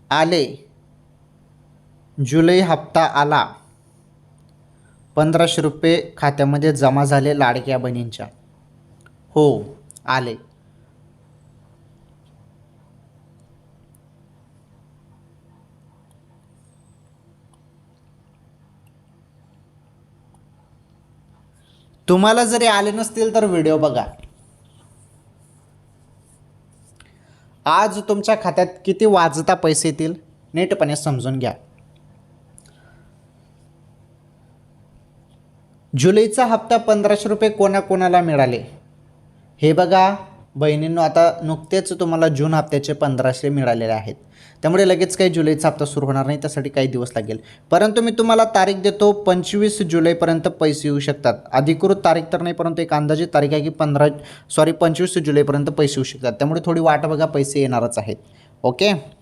आले. जुलै हप्ता आला. 1500 रुपये खात्यामध्ये जमा झाले लाडक्या बहिणींच्या. हो, आले. तुम्हाला जरी आले नसतील तर व्हिडिओ बघा. आज तुमच्या खात्यात किती वाजता पैसे येतील नीटपणे समजून घ्या. जुलैचा हप्ता 1500 रुपये कोणाकोणाला मिळाले हे बघा बहिणींनो. आता नुकतेच तुम्हाला जून हप्त्याचे 1500 मिळालेले आहेत. त्यामुळे लगेच काही जुलैचा हप्ता सुरू होणार नाही, त्यासाठी काही दिवस लागेल. परंतु मी तुम्हाला तारीख देतो, 25 जुलैपर्यंत पैसे येऊ शकतात. अधिकृत तारीख तर नाही, परंतु एक अंदाजित तारीख आहे की 25 जुलैपर्यंत पैसे येऊ शकतात. त्यामुळे थोडी वाट बघा, पैसे येणारच आहेत. ओके.